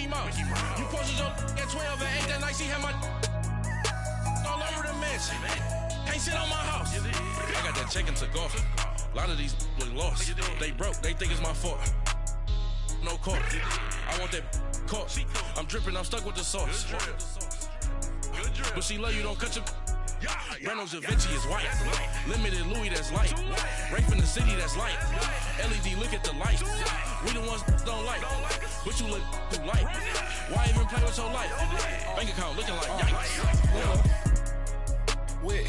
Mickey Mouse. You posted your at 12 and 8 that night, she had my all over the mansion. Can't sit on my house. I got that check to golf. A lot of these look lost. They broke, they think it's my fault. No court. I want that caught. I'm dripping, I'm stuck with the sauce. But she love you, don't cut your. Reynolds Da Vinci is white. Limited Louis, that's light. Rape in the city, that's light. LED, look at the lights. We the ones don't like. But you look too light. Why even play with your life? Bank account looking like yikes. With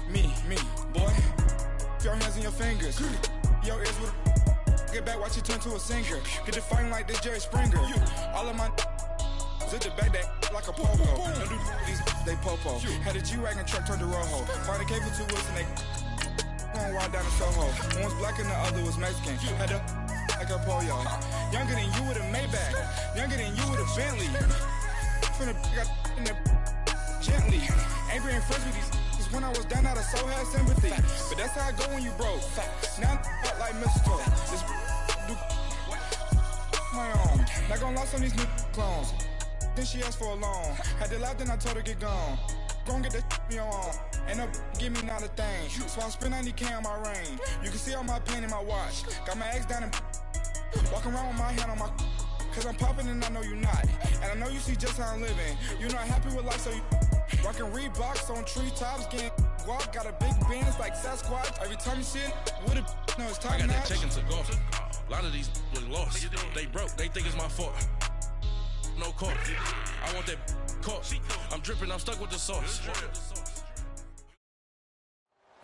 me, boy. Your hands in your fingers. Your ears with. Get back, watch it turn to a singer. Get the fighting like this Jerry Springer. All of my. Zip the back that like a popo. Don't do these, they popo. Had a G-Wagon truck turned to Rojo. Find a cable 2 wheels and they going wild down in Soho. One was black and the other was Mexican. Had a like a pollo. Younger than you with a Maybach. Younger than you with a Bentley. From the got in the gently. Angry and friends with these. Cause when I was down, I so had sympathy. But that's how I go when you broke. Now I'm like mistletoe. This do my own. Not gonna lie on these new clones. Then she asked for a loan. Had to laugh, then I told her get gone. Gon' get that me on. Ain't no give me not a thing. So I spend 90K on my range. You can see all my pain in my watch. Got my ex down and walking around with my hand on my. Cause I'm popping and I know you not. And I know you see just how I'm living. You're not happy with life, so you rockin' Reeboks on treetops, getting guap. Got a big Benz like Sasquatch. Every time you see it, with it, no, it's time. I got that check to golf. A lot of these look lost. They broke, they think it's my fault. No court. I want that caught. I'm dripping, I'm stuck with the sauce.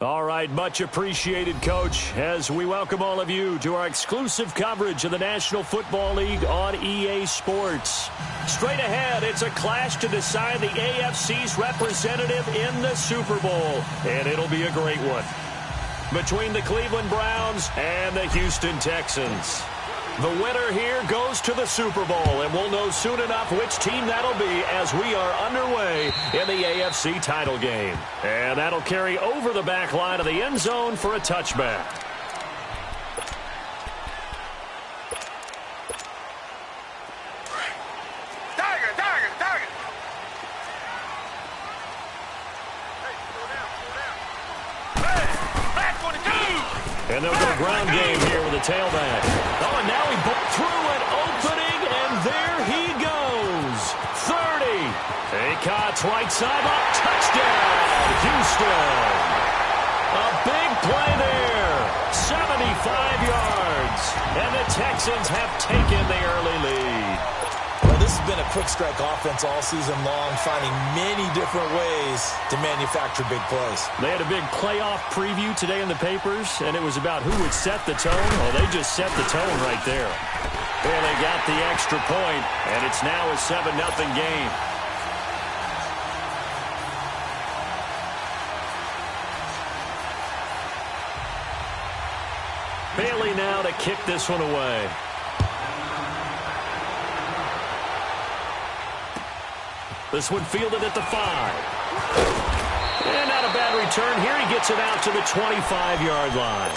All right, much appreciated, Coach, as we welcome all of you to our exclusive coverage of the National Football League on EA Sports. Straight ahead, it's a clash to decide the AFC's representative in the Super Bowl, and it'll be a great one. Between the Cleveland Browns and the Houston Texans. The winner here goes to the Super Bowl, and we'll know soon enough which team that'll be as we are underway in the AFC title game. And that'll carry over the back line of the end zone for a touchback. Target. And they'll go ground game here with a tailback. Oh, and now he threw an opening, and there he goes. 30. Acott's right sideline. Touchdown, Houston. A big play there. 75 yards. And the Texans have taken the early lead. Well, this has been a quick strike offense all season long, finding many different ways to manufacture big plays. They had a big playoff preview today in the papers, and it was about who would set the tone. Well, they just set the tone right there. Well, they got the extra point, and it's now a 7-0 game. Bailey now to kick this one away. This one fielded at the 5. And not a bad return here. He gets it out to the 25-yard line.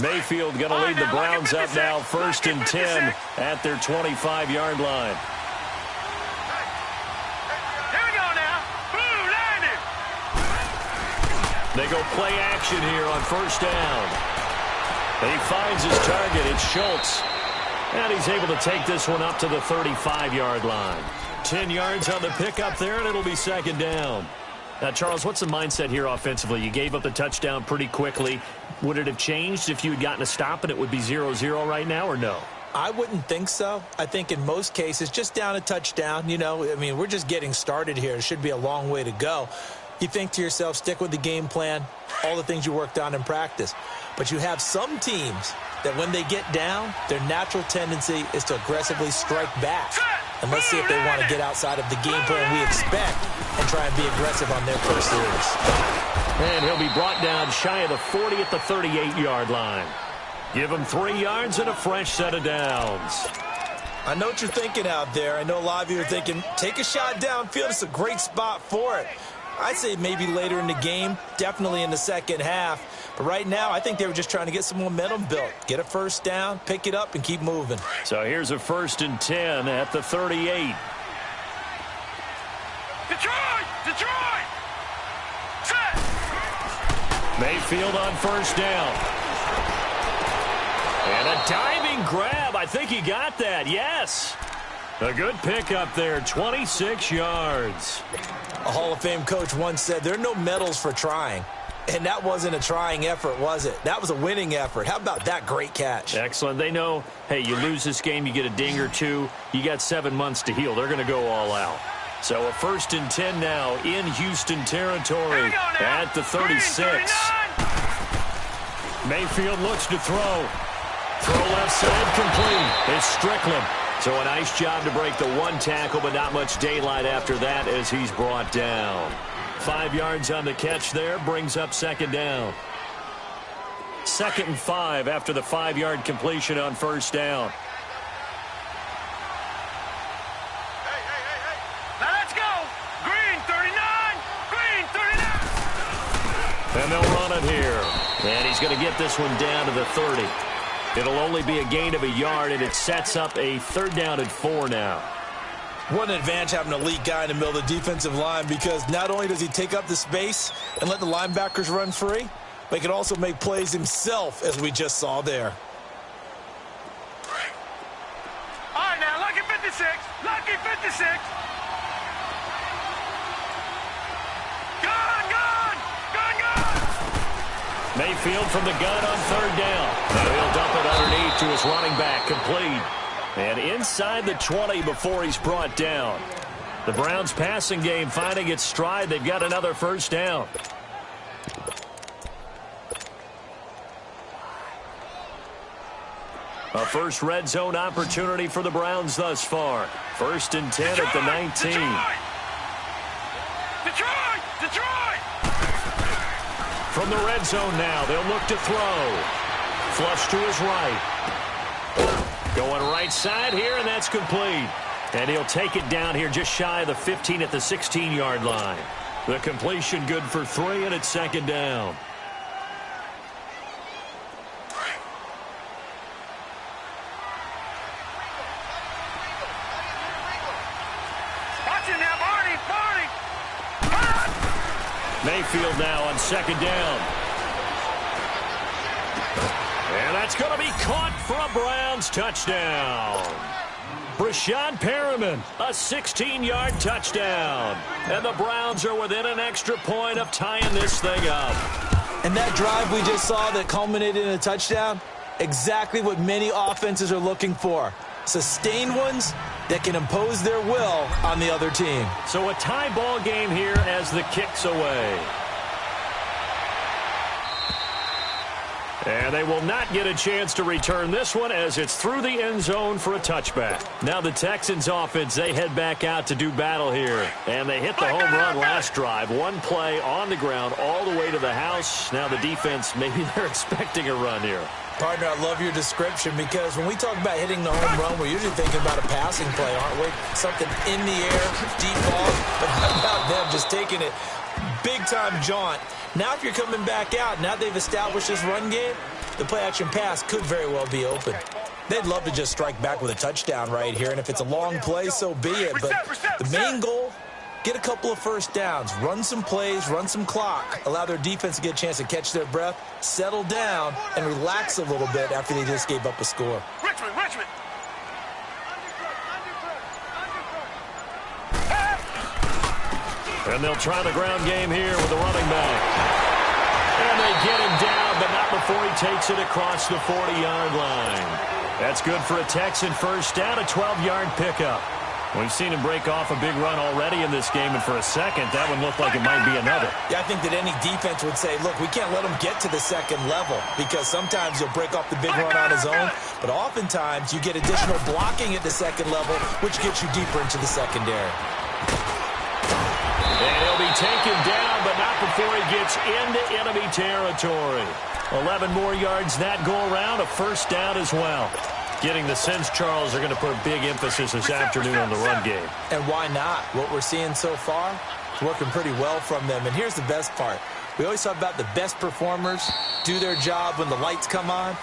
Mayfield going to lead the Browns up now 1st and 10 at their 25-yard line. They go play action here on 1st down. He finds his target. It's Schultz. And he's able to take this one up to the 35-yard line. 10 yards on the pickup there, and it'll be 2nd down. Now, Charles, what's the mindset here offensively? You gave up the touchdown pretty quickly. Would it have changed if you had gotten a stop and it would be 0-0 right now, or no? I wouldn't think so. I think in most cases, just down a touchdown, we're just getting started here. It should be a long way to go. You think to yourself, stick with the game plan, all the things you worked on in practice. But you have some teams that when they get down, their natural tendency is to aggressively strike back. And let's see if they want to get outside of the game plan we expect and try and be aggressive on their first series. And he'll be brought down shy of the 40 at the 38-yard line. Give him 3 yards and a fresh set of downs. I know what you're thinking out there. I know a lot of you are thinking, take a shot downfield. It's a great spot for it. I'd say maybe later in the game, definitely in the second half. But right now, I think they were just trying to get some momentum built. Get a first down, pick it up, and keep moving. So here's a 1st and 10 at the 38. Detroit! Set! Mayfield on 1st down. And a diving grab. I think he got that. Yes. A good pickup there. 26 yards. A Hall of Fame coach once said, there are no medals for trying. And that wasn't a trying effort, was it? That was a winning effort. How about that great catch? Excellent. They know, hey, you lose this game, you get a ding or two. You got 7 months to heal. They're going to go all out. So a 1st and 10 now in Houston territory at the 36. Mayfield looks to throw. Throw left side complete. It's Strickland. So a nice job to break the one tackle, but not much daylight after that as he's brought down. 5 yards on the catch there, brings up 2nd down. 2nd and 5 after the 5-yard completion on 1st down. Now let's go! Green 39! Green 39! And they'll run it here. And he's going to get this one down to the 30. It'll only be a gain of a yard, and it sets up a 3rd down and 4 now. What an advantage having an elite guy in the middle of the defensive line, because not only does he take up the space and let the linebackers run free, but he can also make plays himself, as we just saw there. All right, now, lucky 56. Lucky 56. Gun! Mayfield from the gun on 3rd down. Now he'll dump it underneath to his running back, complete. And inside the 20 before he's brought down. The Browns passing game finding its stride. They've got another 1st down. A first red zone opportunity for the Browns thus far. 1st and 10 at the 19. Detroit! From the red zone now, they'll look to throw. Flush to his right. Going right side here, and that's complete. And he'll take it down here just shy of the 15 at the 16-yard line. The completion good for 3, and it's 2nd down. Watch it now, Barney! Mayfield now on 2nd down. And that's going to be caught for a Browns touchdown. Brashad Perriman, a 16-yard touchdown. And the Browns are within an extra point of tying this thing up. And that drive we just saw that culminated in a touchdown, exactly what many offenses are looking for. Sustained ones that can impose their will on the other team. So a tie ball game here as the kick's away. And they will not get a chance to return this one as it's through the end zone for a touchback. Now the Texans offense, they head back out to do battle here. And they hit the home run last drive. One play on the ground all the way to the house. Now the defense, maybe they're expecting a run here. Partner, I love your description, because when we talk about hitting the home run, we're usually thinking about a passing play, aren't we? Something in the air, deep ball. But how about them just taking it big-time jaunt? Now if you're coming back out, now they've established this run game, the play-action pass could very well be open. They'd love to just strike back with a touchdown right here, and if it's a long play, so be it. But the main goal, get a couple of first downs, run some plays, run some clock, allow their defense to get a chance to catch their breath, settle down, and relax a little bit after they just gave up a score. Richmond! And they'll try the ground game here with the running back. And they get him down, but not before he takes it across the 40-yard line. That's good for a Texan first down, a 12-yard pickup. We've seen him break off a big run already in this game, and for a second, that one looked like it might be another. Yeah, I think that any defense would say, look, we can't let him get to the second level, because sometimes he'll break off the big run on his own, but oftentimes you get additional blocking at the second level, which gets you deeper into the secondary. And he'll be taken down, but not before he gets into enemy territory. 11 more yards that go around, a first down as well. Getting the sense, Charles, are going to put big emphasis this afternoon on the run game. And why not? What we're seeing so far is working pretty well from them. And here's the best part. We always talk about the best performers do their job when the lights come on.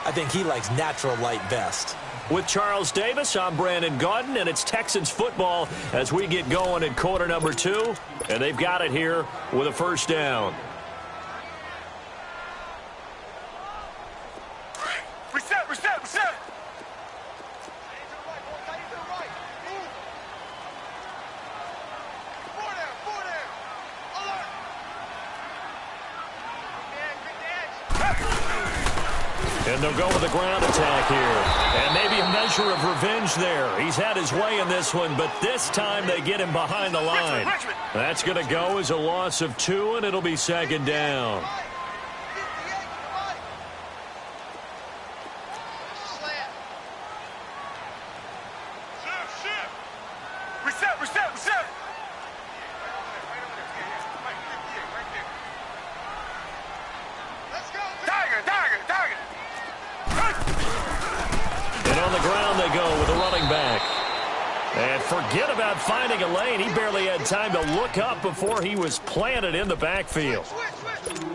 I think he likes natural light best. With Charles Davis, I'm Brandon Gaudin, and it's Texans football as we get going in quarter number 2. And they've got it here with a first down. Reset. And they'll go with the ground attack here. And maybe a measure of revenge there. He's had his way in this one, but this time they get him behind the line. That's going to go as a loss of 2, and it'll be second down. Reset. Target. And on the ground they go with a running back. And forget about finding a lane. He barely had time to look up before he was planted in the backfield.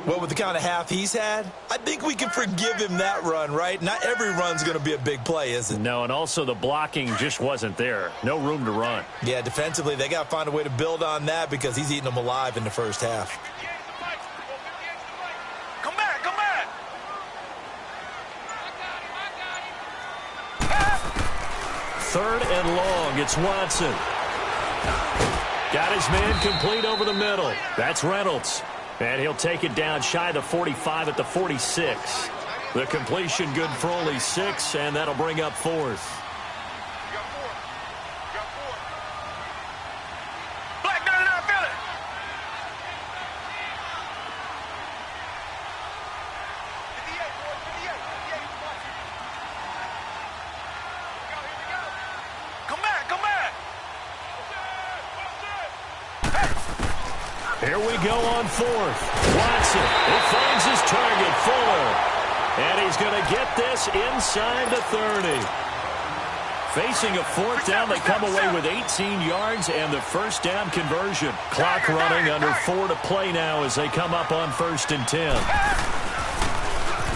Well, with the kind of half he's had, I think we can forgive him that run, right? Not every run's going to be a big play, is it? No, and also the blocking just wasn't there. No room to run. Yeah, defensively, they got to find a way to build on that because he's eating them alive in the first half. Come back. 3rd and long. It's Watson. Got his man complete over the middle. That's Reynolds. And he'll take it down shy of the 45 at the 46. The completion good for only 6, and that'll bring up 4th. Black 99, feel it. Come back. Here we go on 4th. Watson, he finds his target, Fuller. And he's going to get this inside the 30. Facing a 4th down, they come away with 18 yards and the first down conversion. Clock running, under 4 to play now as they come up on 1st and 10.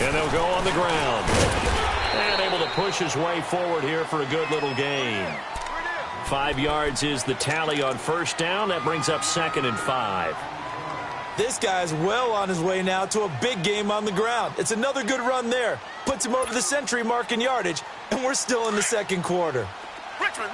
And they'll go on the ground. And able to push his way forward here for a good little gain. 5 yards is the tally on 1st down. That brings up 2nd and 5. This guy's well on his way now to a big game on the ground. It's another good run there. Puts him over the century mark in yardage, and we're still in the second quarter. Richmond.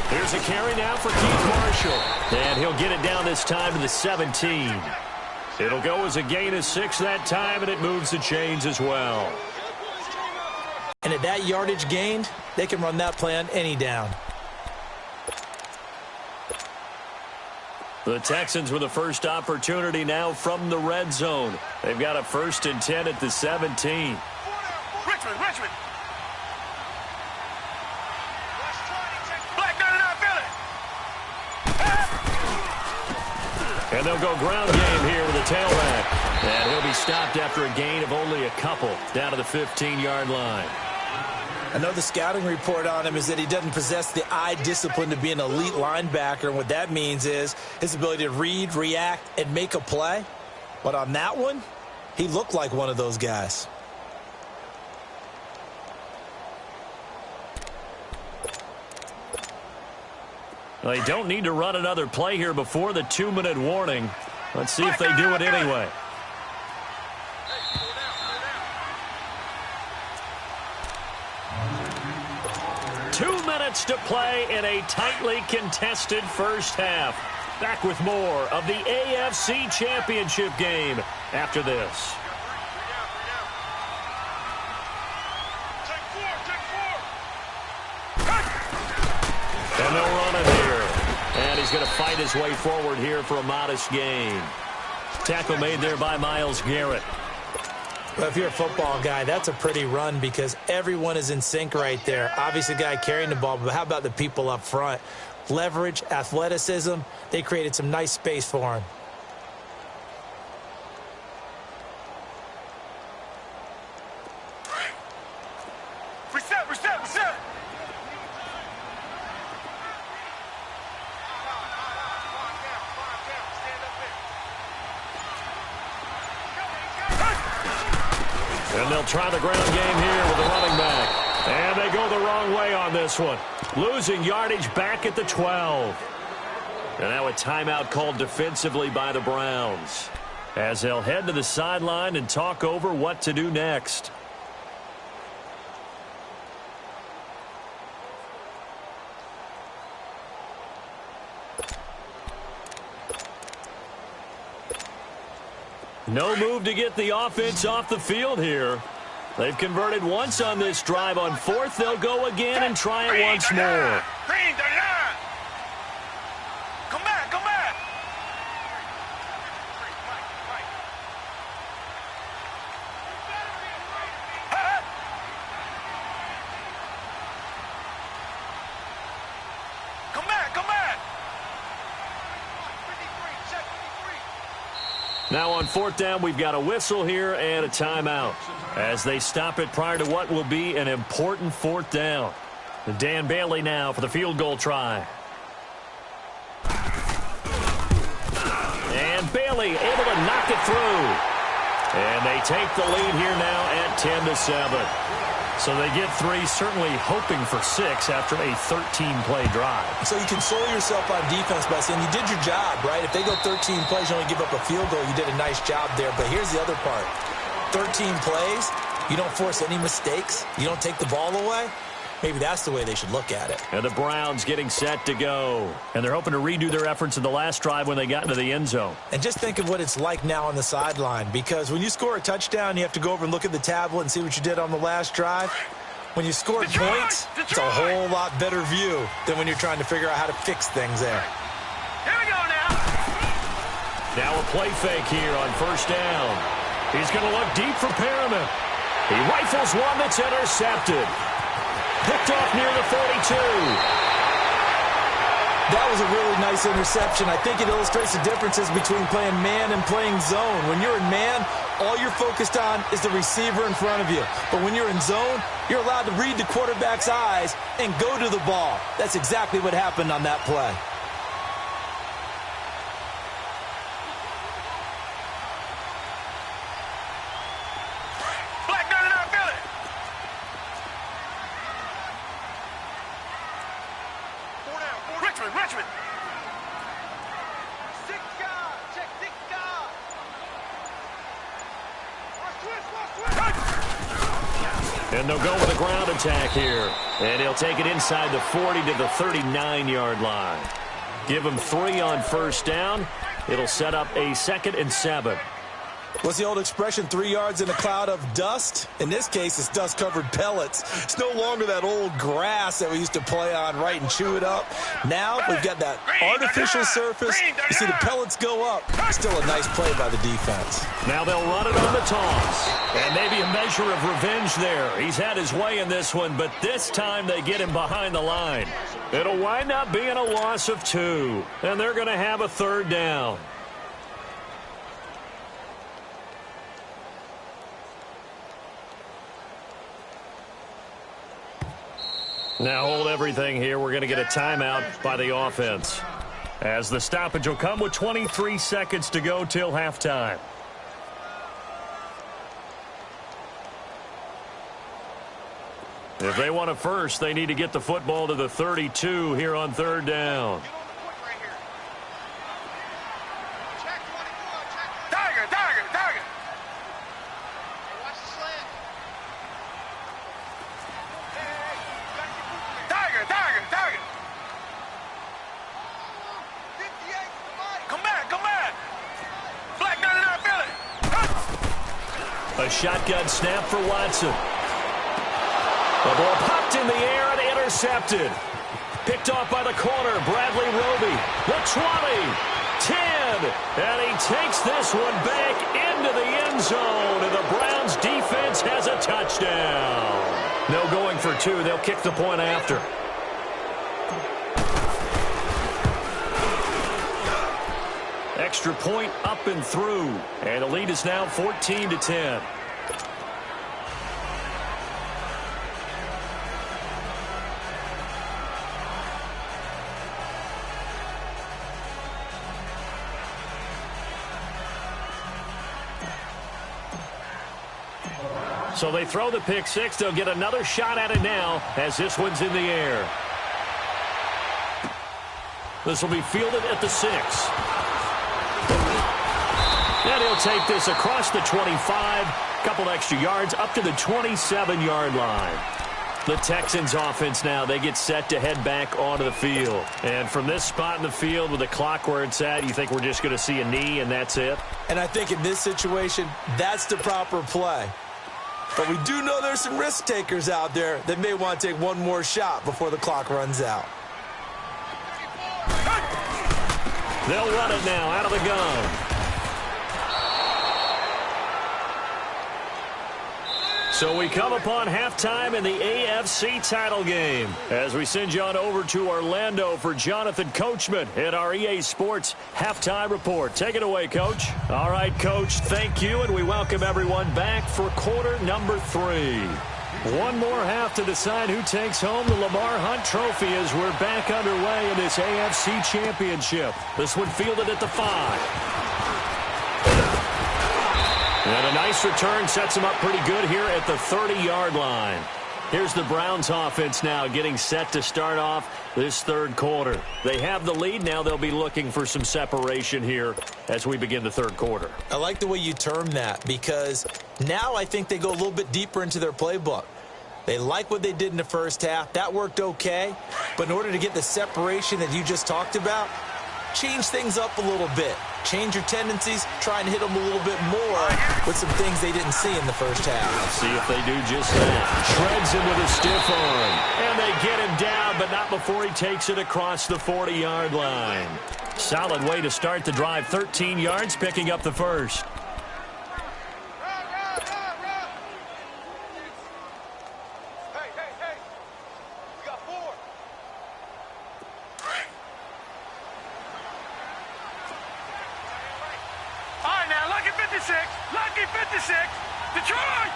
Here's a carry now for Keith Marshall. And he'll get it down this time to the 17. It'll go as a gain of 6 that time, and it moves the chains as well. And at that yardage gained, they can run that play on any down. The Texans with the first opportunity now from the red zone. They've got a 1st and 10 at the 17. Richmond. Black 99, feel it. And they'll go ground game here with a tailback. And he'll be stopped after a gain of only a couple down to the 15-yard line. I know the scouting report on him is that he doesn't possess the eye discipline to be an elite linebacker. And what that means is his ability to read, react, and make a play. But on that one, he looked like one of those guys. Well, they don't need to run another play here before the 2-minute warning. Let's see if they do it anyway. To play in a tightly contested first half. Back with more of the AFC Championship game after this. And they'll run it here. And he's going to fight his way forward here for a modest gain. Tackle made there by Myles Garrett. Well, if you're a football guy, that's a pretty run because everyone is in sync right there. Obviously, the guy carrying the ball, but how about the people up front? leverage, athleticism. They created some nice space for him. Reset. And they'll try the ground game here with the running back. And they go the wrong way on this one. Losing yardage back at the 12. And now a timeout called defensively by the Browns, as they'll head to the sideline and talk over what to do next. No move to get the offense off the field here. They've converted once on this drive. On fourth, they'll go again and try it once more. Green, the line. Come back. Come back. Now on fourth down, we've got a whistle here and a timeout as they stop it prior to what will be an important fourth down. Dan Bailey now for the field goal try. And Bailey able to knock it through. And they take the lead here now at 10-7. So they get 3, certainly hoping for 6 after a 13-play drive. So you console yourself on defense by saying you did your job, right? If they go 13 plays, you only give up a field goal, you did a nice job there. But here's the other part. 13 plays, you don't force any mistakes, you don't take the ball away. Maybe that's the way they should look at it. And the Browns getting set to go. And they're hoping to redo their efforts in the last drive when they got into the end zone. And just think of what it's like now on the sideline, because when you score a touchdown, you have to go over and look at the tablet and see what you did on the last drive. When you score points, it's a whole lot better view than when you're trying to figure out how to fix things there. Here we go now. Now a play fake here on first down. He's going to look deep for Perriman. He rifles one that's intercepted. Picked off near the 42. That was a really nice interception. I think it illustrates the differences between playing man and playing zone. When you're in man, all you're focused on is the receiver in front of you. But when you're in zone, you're allowed to read the quarterback's eyes and go to the ball. That's exactly what happened on that play. Richmond. And they'll go with a ground attack here. And he'll take it inside the 40 to the 39-yard line. Give him 3 on first down. It'll set up a 2nd and 7. What's the old expression, 3 yards in a cloud of dust? In this case, it's dust-covered pellets. It's no longer that old grass that we used to play on, right, and chew it up. Now we've got that artificial surface. You see the pellets go up. Still a nice play by the defense. Now they'll run it on the toss. And maybe a measure of revenge there. He's had his way in this one, but this time they get him behind the line. It'll wind up being a loss of 2. And they're going to have a 3rd down. Now hold everything here. We're going to get a timeout by the offense, as the stoppage will come with 23 seconds to go till halftime. If they want a first, they need to get the football to the 32 here on 3rd down. Tiger. Come back. Black 99 Philly. A shotgun snap for Watson. The ball popped in the air and intercepted. Picked off by the corner, Bradley Roby. The 20, 10, and he takes this one back into the end zone, and the Browns defense has a touchdown. No going for 2. They'll kick the point after. extra point up and through. And the lead is now 14-10. So they throw the pick six. They'll get another shot at it now as this one's in the air. This will be fielded at the 6. And he'll take this across the 25. Couple extra yards up to the 27-yard line. The Texans offense now, they get set to head back onto the field. And from this spot in the field with the clock where it's at, you think we're just going to see a knee and that's it? And I think in this situation, that's the proper play. But we do know there's some risk takers out there that may want to take one more shot before the clock runs out. They'll run it now out of the gun. So we come upon halftime in the AFC title game as we send you on over to Orlando for Jonathan Coachman in our EA Sports Halftime Report. Take it away, Coach. All right, Coach, thank you, and we welcome everyone back for quarter number 3. One more half to decide who takes home the Lamar Hunt Trophy as we're back underway in this AFC Championship. This one fielded at the 5. And a nice return sets him up pretty good here at the 30-yard line. Here's the Browns offense now getting set to start off this third quarter. They have the lead. Now they'll be looking for some separation here as we begin the third quarter. I like the way you term that because now I think they go a little bit deeper into their playbook. They like what they did in the first half. That worked okay. But in order to get the separation that you just talked about, change things up a little bit. Change your tendencies, try and hit them a little bit more with some things they didn't see in the first half. See if they do just that. Shreds him with a stiff arm. And they get him down, but not before he takes it across the 40-yard line. Solid way to start the drive. 13 yards, picking up the first. Lucky 56. Detroit.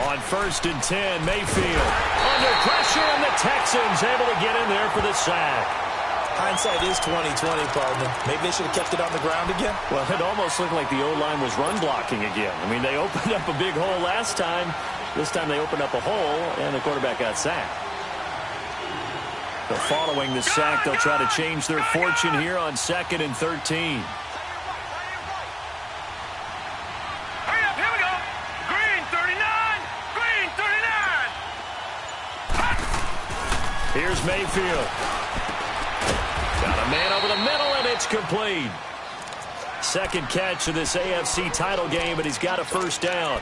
On 1st and 10, Mayfield under pressure, and the Texans able to get in there for the sack. Hindsight is 20/20, partner. Maybe they should have kept it on the ground again. Well, it almost looked like the O-line was run blocking again. I mean, they opened up a big hole last time. This time they opened up a hole, and the quarterback got sacked. So following the sack, they'll try to change their fortune here on 2nd and 13. Here's Mayfield. Got a man over the middle, and it's complete. Second catch of this AFC title game, but he's got a first down.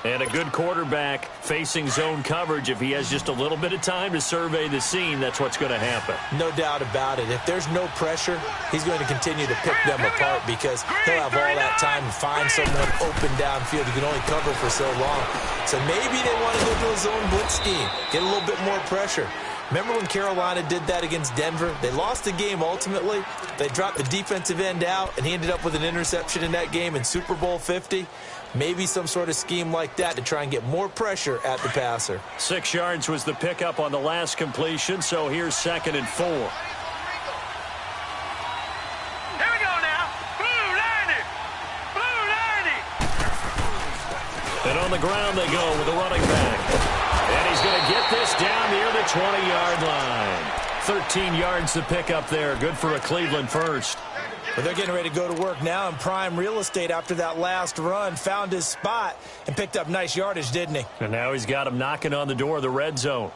And a good quarterback facing zone coverage. If he has just a little bit of time to survey the scene, that's what's going to happen. No doubt about it. If there's no pressure, he's going to continue to pick them apart because he'll have all that time to find someone open downfield. He can only cover for so long. So maybe they want to go to a zone blitz scheme, get a little bit more pressure. Remember when Carolina did that against Denver? They lost the game ultimately. They dropped the defensive end out, and he ended up with an interception in that game in Super Bowl 50. Maybe some sort of scheme like that to try and get more pressure at the passer. 6 yards was the pickup on the last completion, so here's 2nd and 4. Here we go now. Blue 90. Blue 90. And on the ground they go with the running back. And he's going to get this down near the 20-yard line. 13 yards to pick up there. Good for a Cleveland first. But they're getting ready to go to work now in prime real estate after that last run. Found his spot and picked up nice yardage, didn't he? And now he's got him knocking on the door of the red zone.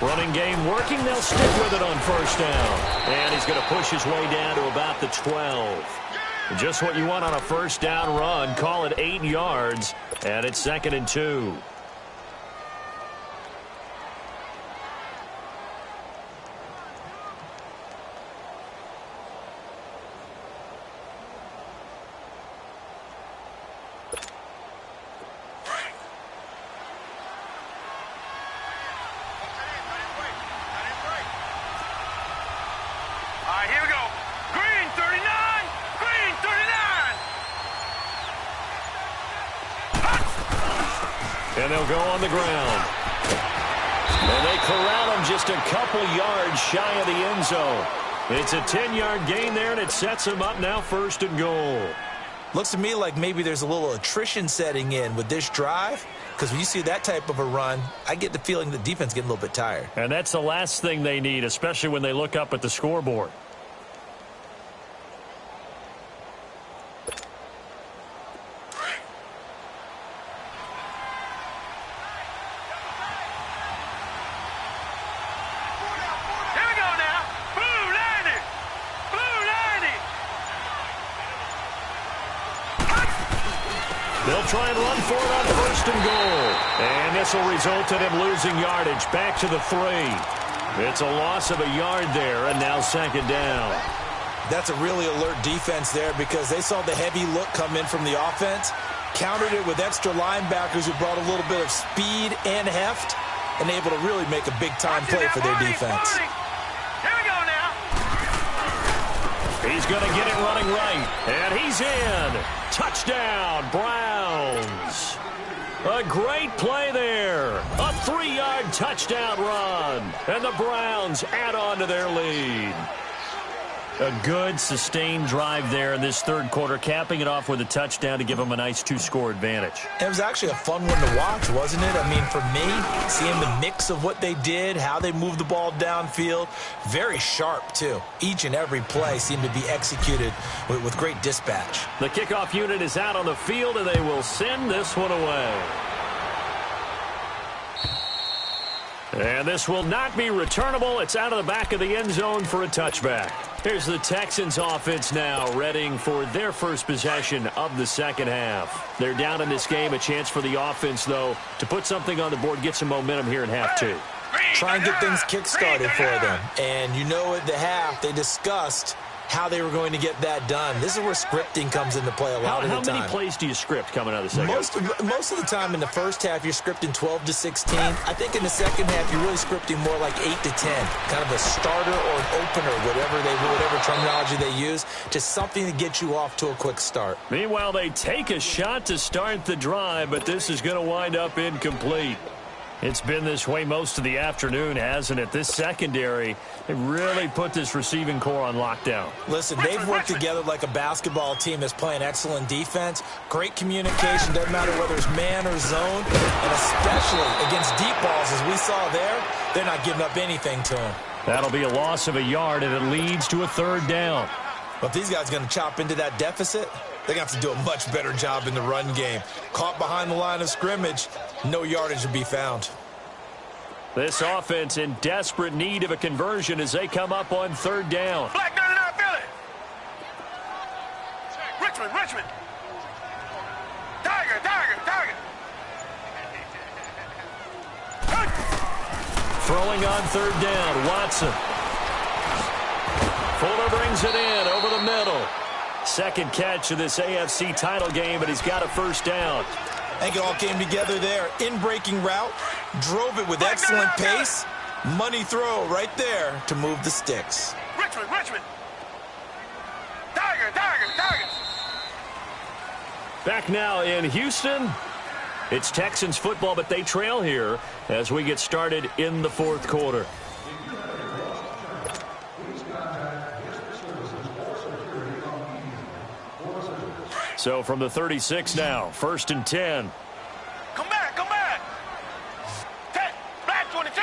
Running game working. They'll stick with it on first down. And he's going to push his way down to about the 12. Just what you want on a first down run. Call it 8 yards. And it's 2nd and 2. And they'll go on the ground. And they corral him just a couple yards shy of the end zone. It's a 10-yard gain there, and it sets him up now 1st and goal. Looks to me like maybe there's a little attrition setting in with this drive, because when you see that type of a run, I get the feeling the defense getting a little bit tired. And that's the last thing they need, especially when they look up at the scoreboard. They'll try and run for it on 1st and goal. And this will result in him losing yardage back to the 3. It's a loss of a yard there, and now 2nd down. That's a really alert defense there because they saw the heavy look come in from the offense, countered it with extra linebackers who brought a little bit of speed and heft, and able to really make a big-time play for their defense. Here we go now. He's going to get it running right, and he's in. Touchdown, Browns. A great play there. A 3-yard touchdown run, and the Browns add on to their lead. A good, sustained drive there in this 3rd quarter, capping it off with a touchdown to give them a nice 2-score advantage. It was actually a fun one to watch, wasn't it? I mean, for me, seeing the mix of what they did, how they moved the ball downfield, very sharp, too. Each and every play seemed to be executed with great dispatch. The kickoff unit is out on the field, and they will send this one away. And this will not be returnable. It's out of the back of the end zone for a touchback. Here's the Texans offense now, readying for their first possession of the 2nd half. They're down in this game. A chance for the offense, though, to put something on the board, get some momentum here in half 2. Try and get things kick-started for them. And you know at the half, they discussed how they were going to get that done. This is where scripting comes into play a lot of the time. How many plays do you script coming out of the second half? Most of the time in the first half, you're scripting 12 to 16. I think in the second half, you're really scripting more like 8 to 10. Kind of a starter or an opener, whatever terminology they use. Just something to get you off to a quick start. Meanwhile, they take a shot to start the drive, but this is going to wind up incomplete. It's been this way most of the afternoon, hasn't it? This secondary, they really put this receiving core on lockdown. Listen, they've worked together like a basketball team that's playing excellent defense. Great communication, doesn't matter whether it's man or zone. And especially against deep balls, as we saw there, they're not giving up anything to them. That'll be a loss of a yard, and it leads to a 3rd down. But if these guys are going to chop into that deficit, they're going to have to do a much better job in the run game. Caught behind the line of scrimmage, no yardage to be found. This offense in desperate need of a conversion as they come up on 3rd down. Black 99 Philly. Richmond. Tiger. Throwing on 3rd down, Watson. Fuller brings it in over the middle. 2nd catch of this AFC title game, but he's got a 1st down. I think it all came together there. In-breaking route, drove it with excellent pace. Money throw right there to move the sticks. Richmond. Tiger. Back now in Houston. It's Texans football, but they trail here as we get started in the 4th quarter. So from the 36 now, 1st and 10. Come back. Black 22.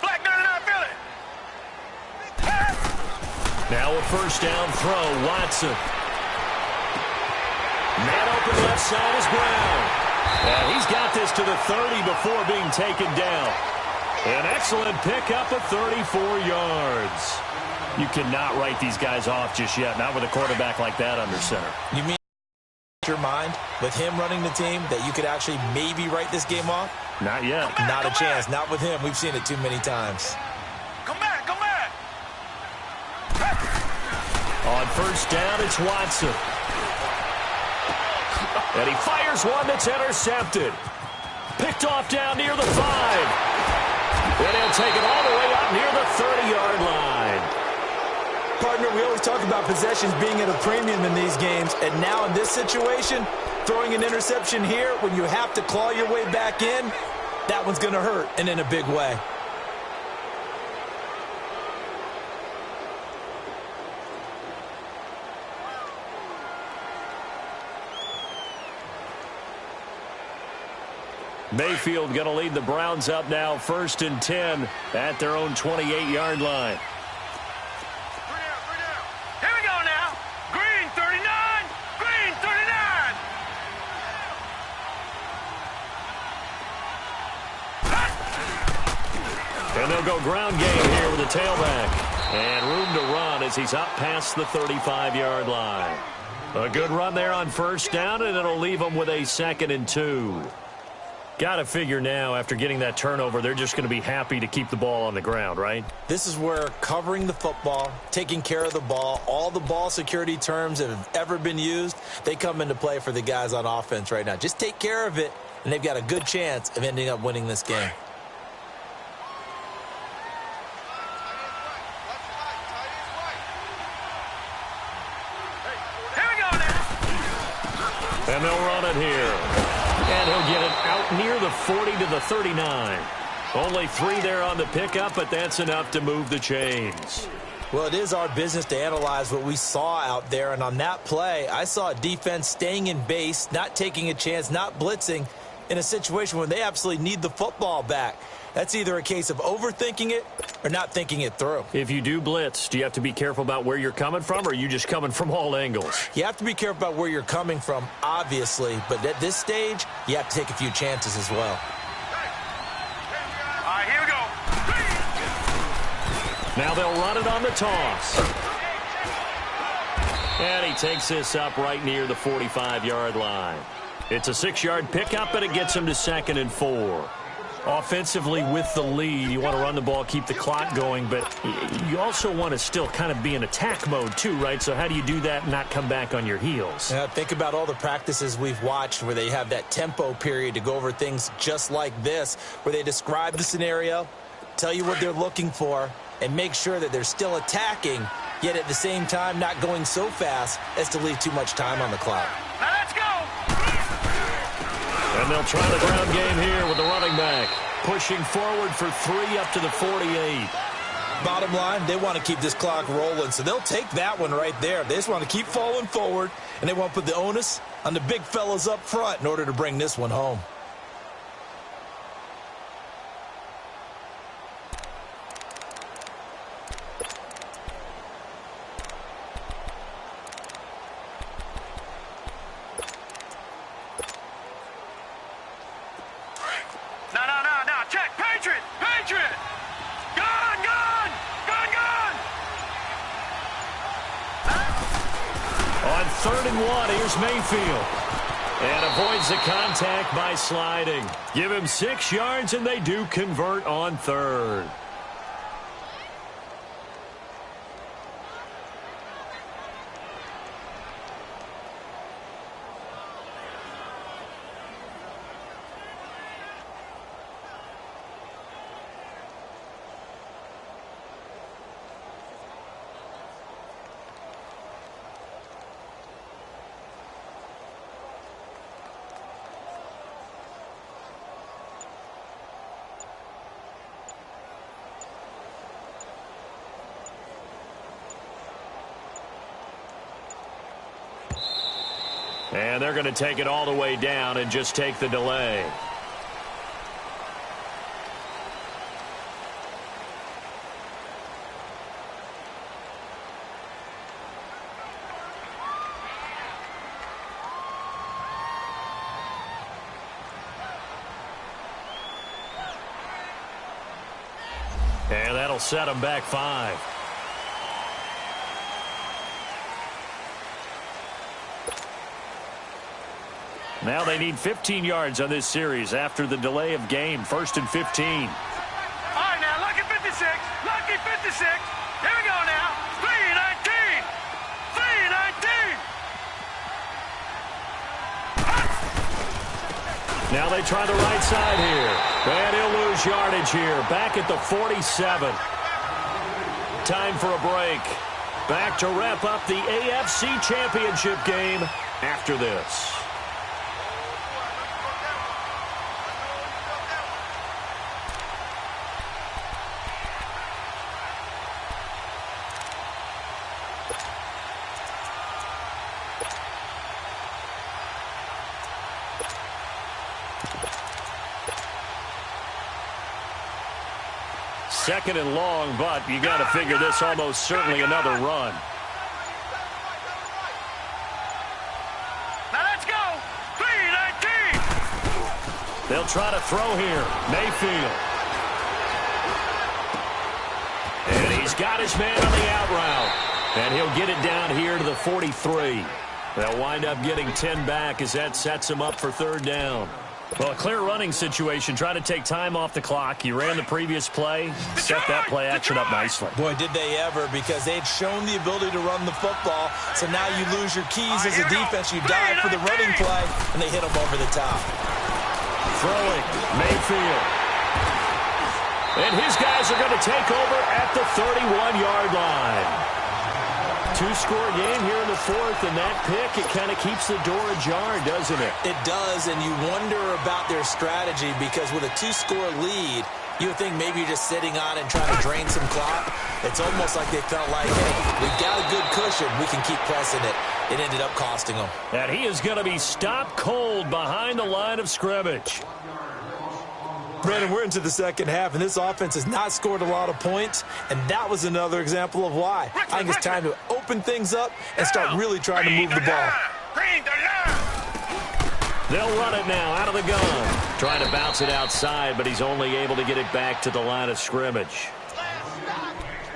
Black 99 Philly. Now a 1st down throw, Watson. Man open left side is Brown. And he's got this to the 30 before being taken down. An excellent pickup of 34 yards. You cannot write these guys off just yet, not with a quarterback like that under center. You mean your mind with him running the team that you could actually maybe write this game off? Not yet. Not a chance. Not with him. We've seen it too many times. Come back. On 1st down, it's Watson. And he fires one that's intercepted. Picked off down near the 5. And he'll take it all the way up near the 30-yard line. Partner, we always talk about possessions being at a premium in these games, and now in this situation, throwing an interception here when you have to claw your way back in, that one's going to hurt, and in a big way. Mayfield going to lead the Browns up now, 1st and 10 at their own 28-yard line. Here we go now. Green 39. Green 39. And they'll go ground game here with the tailback. And room to run as he's up past the 35-yard line. A good run there on 1st down, and it'll leave them with a 2nd and 2. Got to figure now, after getting that turnover, they're just going to be happy to keep the ball on the ground, right? This is where covering the football, taking care of the ball, all the ball security terms that have ever been used, they come into play for the guys on offense right now. Just take care of it, and they've got a good chance of ending up winning this game. Here we go now. And they'll run it here. And he'll get it out near the 40 to the 39. Only 3 there on the pickup, but that's enough to move the chains. Well, it is our business to analyze what we saw out there, and on that play, I saw a defense staying in base, not taking a chance, not blitzing in a situation where they absolutely need the football back. That's either a case of overthinking it or not thinking it through. If you do blitz, do you have to be careful about where you're coming from, or are you just coming from all angles? You have to be careful about where you're coming from, obviously, but at this stage, you have to take a few chances as well. All right, here we go. Now they'll run it on the toss. And he takes this up right near the 45-yard line. It's a 6-yard pickup, and it gets him to 2nd and 4. Offensively, with the lead, you want to run the ball, keep the clock going, but you also want to still kind of be in attack mode too, right? So how do you do that and not come back on your heels? Think about all the practices we've watched where they have that tempo period to go over things just like this, where they describe the scenario, tell you what they're looking for, and make sure that they're still attacking, yet at the same time not going so fast as to leave too much time on the clock. Now let's go. And they'll try the ground game here with the running back. Pushing forward for 3 up to the 48. Bottom line, they want to keep this clock rolling, so they'll take that one right there. They just want to keep falling forward, and they want to put the onus on the big fellas up front in order to bring this one home. No, check. Patriot. Gun. On 3rd and 1, here's Mayfield. And avoids the contact by sliding. Give him 6 yards, and they do convert on 3rd. And they're going to take it all the way down and just take the delay. And that'll set them back 5. Now they need 15 yards on this series after the delay of game. 1st and 15. All right, now, lucky 56. Lucky 56. Here we go now. 3-19. 3-19. Now they try the right side here. And he'll lose yardage here. Back at the 47. Time for a break. Back to wrap up the AFC Championship game after this. Second and long, but you got to figure this almost certainly another run. Now let's go. 3-19. They'll try to throw here. Mayfield. And he's got his man on the out route. And he'll get it down here to the 43. They'll wind up getting 10 back as that sets him up for third down. Well, a clear running situation. Try to take time off the clock. You ran the previous play. Set that play action up nicely. Boy, did they ever, because they'd shown the ability to run the football. So now you lose your keys as a defense. You dive for the running play, and they hit them over the top. Throwing, Mayfield. And his guys are going to take over at the 31-yard line. Two-score game here in the fourth, and that pick, it kind of keeps the door ajar, doesn't it? It does, and you wonder about their strategy, because with a two-score lead, you would think maybe you're just sitting on it and trying to drain some clock. It's almost like they felt like, hey, we've got a good cushion. We can keep pressing it. It ended up costing them. And he is going to be stopped cold behind the line of scrimmage. Brandon, we're into the second half, and this offense has not scored a lot of points, and that was another example of why. I think it's time to open things up and start really trying to move the ball. They'll run it now out of the gun. Trying to bounce it outside, but he's only able to get it back to the line of scrimmage.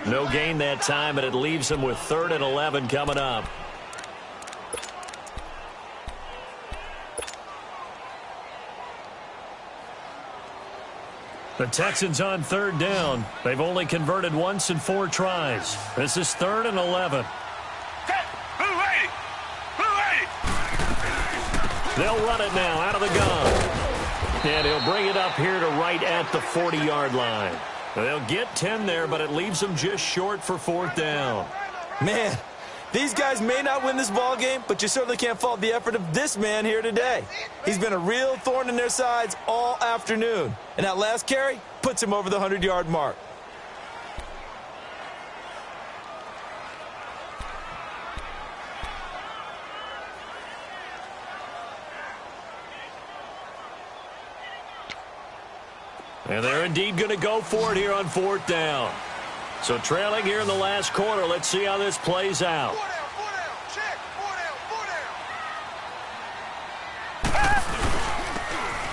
No gain that time, and it leaves him with 3rd and 11 coming up. The Texans on 3rd down. They've only converted once in 4 tries. This is 3rd and 11. They'll run it now out of the gun. And he'll bring it up here to right at the 40-yard line. They'll get 10 there, but it leaves them just short for 4th down. Man, these guys may not win this ball game, but you certainly can't fault the effort of this man here today. He's been a real thorn in their sides all afternoon. And that last carry puts him over the 100-yard mark. And they're indeed going to go for it here on 4th down. So trailing here in the last quarter, let's see how this plays out.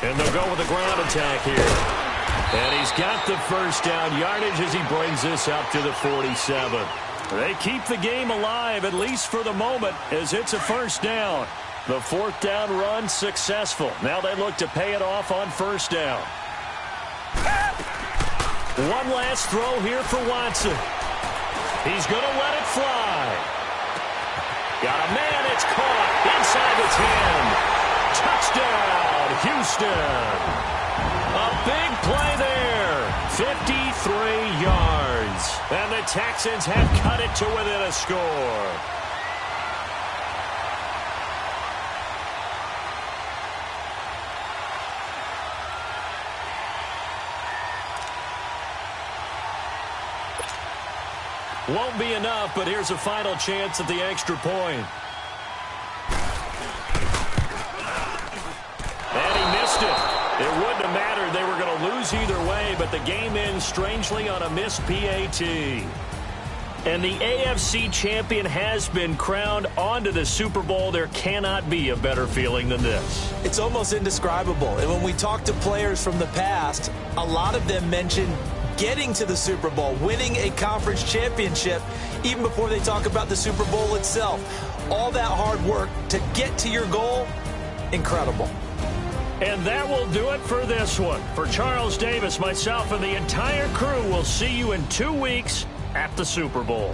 And they'll go with a ground attack here. And he's got the first down yardage as he brings this up to the 47. They keep the game alive, at least for the moment, as it's a first down. The 4th down run successful. Now they look to pay it off on 1st down. One last throw here for Watson. He's going to let it fly. Got a man, it's caught inside the 10. Touchdown, Houston. A big play there. 53 yards. And the Texans have cut it to within a score. Won't be enough, but here's a final chance at the extra point. And he missed it. It wouldn't have mattered. They were going to lose either way, but the game ends strangely on a missed PAT. And the AFC champion has been crowned onto the Super Bowl. There cannot be a better feeling than this. It's almost indescribable. And when we talk to players from the past, a lot of them mention getting to the Super Bowl, winning a conference championship, even before they talk about the Super Bowl itself. All that hard work to get to your goal, incredible. And that will do it for this one. For Charles Davis, myself, and the entire crew, we'll see you in 2 weeks at the Super Bowl.